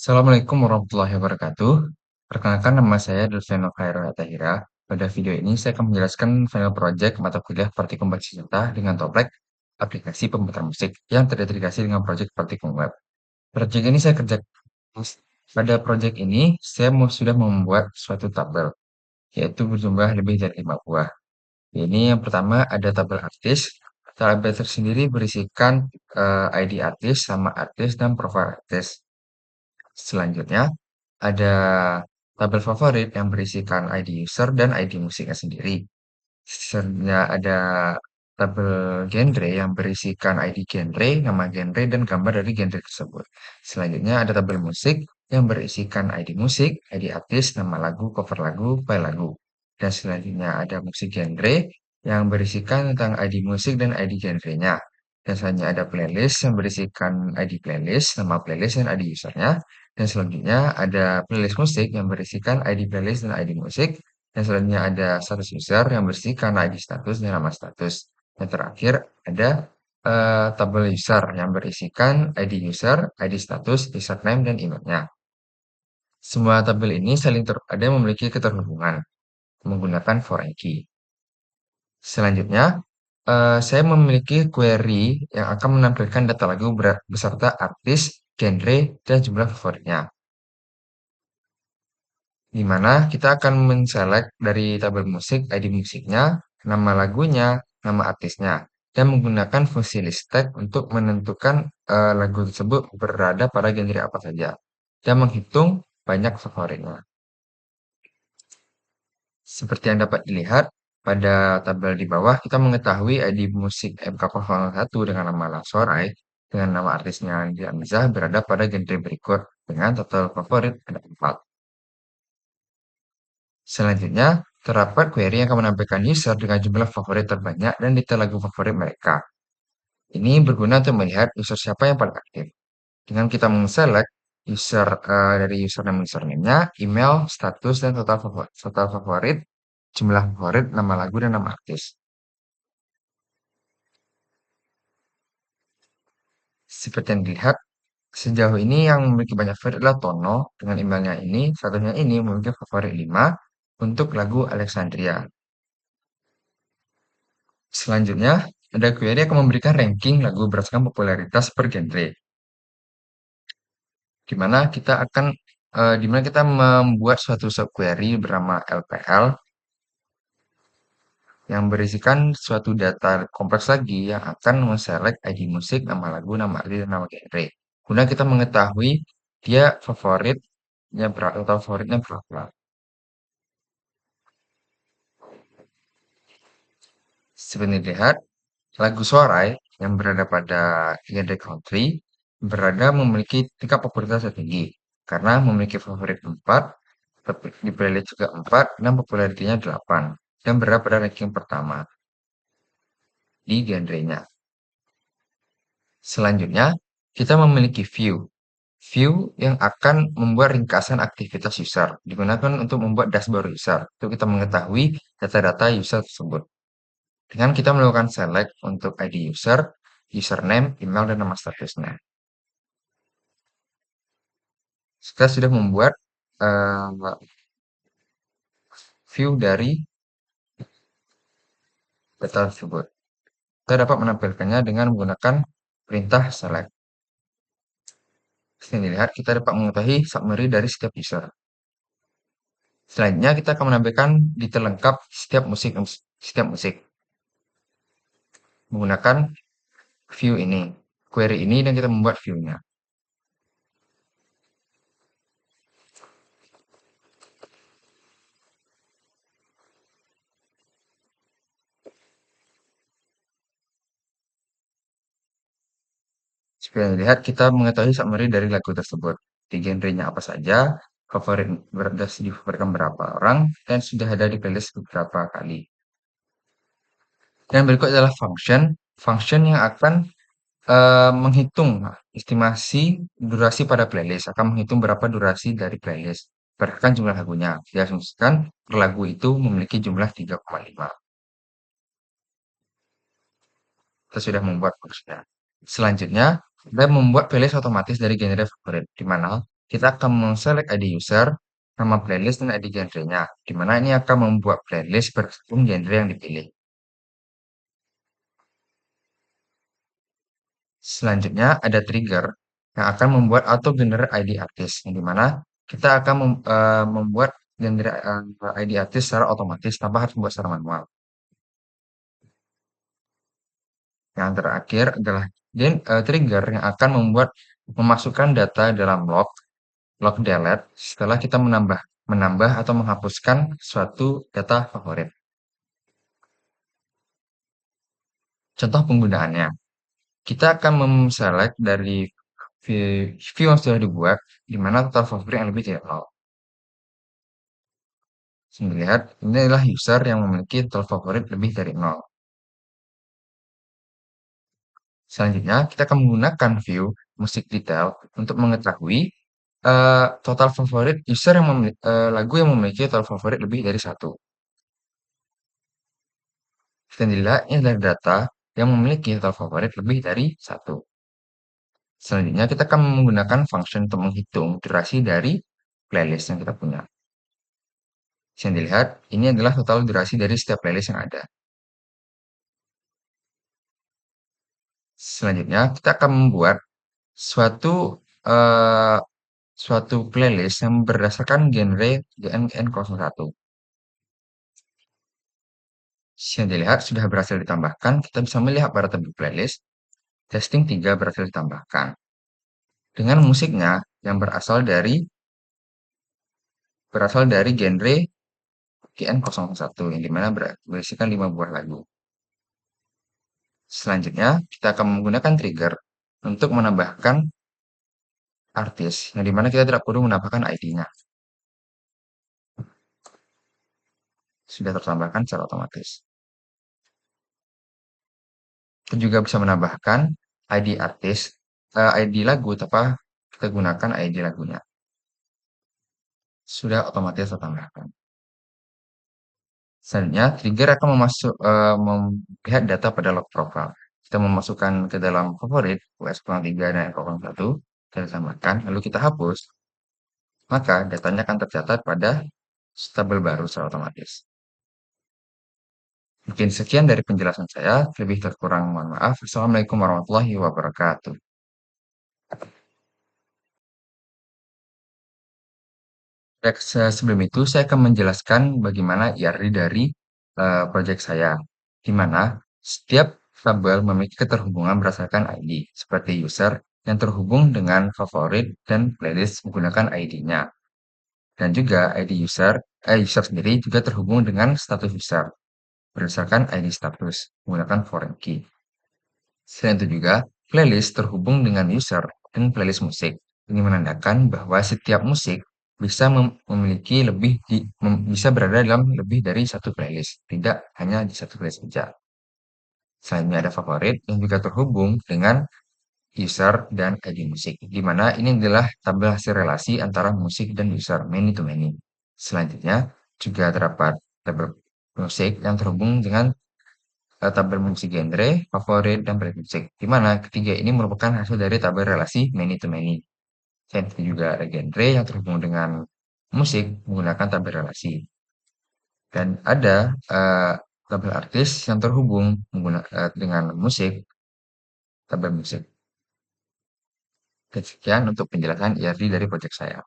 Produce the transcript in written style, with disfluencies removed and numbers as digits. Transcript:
Assalamualaikum warahmatullahi wabarakatuh. Perkenalkan nama saya Delveno Khairul Atahira. Pada video ini saya akan menjelaskan final project mata kuliah Praktikum Bercita dengan topik aplikasi pemutar musik yang terintegrasi dengan project Praktikum Web. Project ini saya kerjakan. Pada project ini saya sudah membuat suatu tabel, yaitu berjumlah lebih dari 5 buah. Ini yang pertama ada tabel artis. Tabel tersendiri berisikan ID artis sama artis dan profil artis. Selanjutnya, ada tabel favorit yang berisikan ID user dan ID musiknya sendiri. Selanjutnya ada tabel genre yang berisikan ID genre, nama genre, dan gambar dari genre tersebut. Selanjutnya ada tabel musik yang berisikan ID musik, ID artis, nama lagu, cover lagu, file lagu. Dan selanjutnya ada musik genre yang berisikan tentang ID musik dan ID genrenya. Dan selanjutnya ada playlist yang berisikan ID playlist, nama playlist, dan ID usernya. Dan selanjutnya ada playlist musik yang berisikan ID playlist dan ID musik. Dan selanjutnya ada status user yang berisikan ID status dan nama status. Yang terakhir ada tabel user yang berisikan ID user, ID status, username, dan emailnya. Semua tabel ini ada yang memiliki keterhubungan menggunakan foreign key. Selanjutnya, saya memiliki query yang akan menampilkan data lagu beserta artis, genre, dan jumlah favoritnya. Di mana kita akan menselect dari tabel musik, ID musiknya, nama lagunya, nama artisnya, dan menggunakan fungsi list tag untuk menentukan lagu tersebut berada pada genre apa saja, dan menghitung banyak favoritnya. Seperti yang dapat dilihat pada tabel di bawah, kita mengetahui ID musik MK01 dengan nama Langsorai, dengan nama artisnya Andi Amizah berada pada genre berikut, dengan total favorit ada 4. Selanjutnya, terdapat query yang akan menampilkan user dengan jumlah favorit terbanyak dan detail lagu favorit mereka. Ini berguna untuk melihat user siapa yang paling aktif. Dengan kita select user dari username username-nya, email, status, dan total favorit, jumlah favorit, nama lagu, dan nama artis. Seperti yang dilihat, sejauh ini yang memiliki banyak favorit adalah Tono dengan emailnya ini. Satunya ini memiliki favorit 5 untuk lagu Alexandria. Selanjutnya, ada query yang akan memberikan ranking lagu berdasarkan popularitas per genre. Di mana kita membuat suatu subquery bernama LPL yang berisikan suatu data kompleks lagi yang akan men-select ID musik, nama lagu, nama artis, dan nama genre. Guna kita mengetahui dia favoritnya berapa atau favoritnya berapa. Seperti dilihat, lagu Sorai yang berada pada genre country memiliki tingkat popularitas yang tinggi karena memiliki favorit 4, di playlist juga 4, dan popularitinya 8, dan berada pada ranking pertama di genrenya. Selanjutnya, kita memiliki view. View yang akan membuat ringkasan aktivitas user, digunakan untuk membuat dashboard user, untuk kita mengetahui data-data user tersebut. Dengan kita melakukan select untuk ID user, username, email, dan nama statusnya. Kita sudah membuat view dari data tersebut. Kita dapat menampilkannya dengan menggunakan perintah select. Seperti dilihat, kita dapat mengetahui summary dari setiap user. Selanjutnya, kita akan menampilkan detail lengkap setiap musik menggunakan view ini, query ini, dan kita membuat view-nya. Seperti yang dilihat, kita mengetahui summary dari lagu tersebut. Di genrenya apa saja, difavoritkan berapa orang, dan sudah ada di playlist beberapa kali. Dan berikut adalah function yang akan menghitung estimasi durasi pada playlist, akan menghitung berapa durasi dari playlist berdasarkan jumlah lagunya. Diasumsikan per lagu itu memiliki jumlah 3,5. Kita sudah membuat fungsinya. Selanjutnya, kita membuat playlist otomatis dari genre favorit, di mana kita akan select ID user, nama playlist, dan ID genrenya, di mana ini akan membuat playlist berdasarkan genre yang dipilih. Selanjutnya ada trigger yang akan membuat auto generate ID artis, yang di mana kita akan membuat genre ID artis secara otomatis tanpa harus membuat secara manual. Yang terakhir adalah trigger yang akan memasukkan data dalam log delete setelah kita menambah atau menghapuskan suatu data favorit. Contoh penggunaannya, kita akan select dari view yang sudah dibuat, di mana total favorit yang lebih dari 0. Lihat, ini adalah user yang memiliki total favorit lebih dari 0. Selanjutnya, kita akan menggunakan view musik detail untuk mengetahui total favorit user yang lagu yang memiliki total favorit lebih dari satu. Dan dilihat, ini adalah data yang memiliki total favorit lebih dari satu. Selanjutnya, kita akan menggunakan function untuk menghitung durasi dari playlist yang kita punya. Bisa dilihat, ini adalah total durasi dari setiap playlist yang ada. Selanjutnya, kita akan membuat suatu eh, suatu playlist yang berdasarkan genre GNN01. Bisa dilihat sudah berhasil ditambahkan, kita bisa melihat pada tabel playlist, testing 3 berhasil ditambahkan. Dengan musiknya yang berasal dari genre GN01 yang dimana berisikan 5 buah lagu. Selanjutnya, kita akan menggunakan trigger untuk menambahkan artis, yang dimana kita tidak perlu menambahkan ID-nya. Sudah tertambahkan secara otomatis. Kita juga bisa menambahkan ID artis, ID lagu, tanpa kita gunakan ID lagunya. Sudah otomatis tertambahkan. Selanjutnya, trigger akan melihat data pada log profile. Kita memasukkan ke dalam favorit, US-3 dan F1, kita tambahkan, lalu kita hapus, maka datanya akan tercatat pada tabel baru secara otomatis. Mungkin sekian dari penjelasan saya, lebih terkurang mohon maaf. Assalamualaikum warahmatullahi wabarakatuh. Sebelum itu, saya akan menjelaskan bagaimana IRD dari proyek saya, di mana setiap tabel memiliki keterhubungan berdasarkan ID, seperti user yang terhubung dengan favorit dan playlist menggunakan ID-nya. Dan juga user sendiri juga terhubung dengan status user berdasarkan ID status menggunakan foreign key. Selain itu juga, playlist terhubung dengan user dan playlist musik. Ini menandakan bahwa setiap musik bisa berada dalam lebih dari satu playlist, tidak hanya di satu playlist saja. Selanjutnya ada favorit yang juga terhubung dengan user dan ID musik, di mana ini adalah tabel hasil relasi antara musik dan user, many to many. Selanjutnya juga terdapat tabel musik yang terhubung dengan tabel musik genre, favorit, dan playlist musik, di mana ketiga ini merupakan hasil dari tabel relasi many to many. Selain itu juga ada genre yang terhubung dengan musik menggunakan tabel relasi. Dan ada tabel artis yang terhubung dengan musik, tabel musik. Sekian untuk penjelasan IRD dari proyek saya.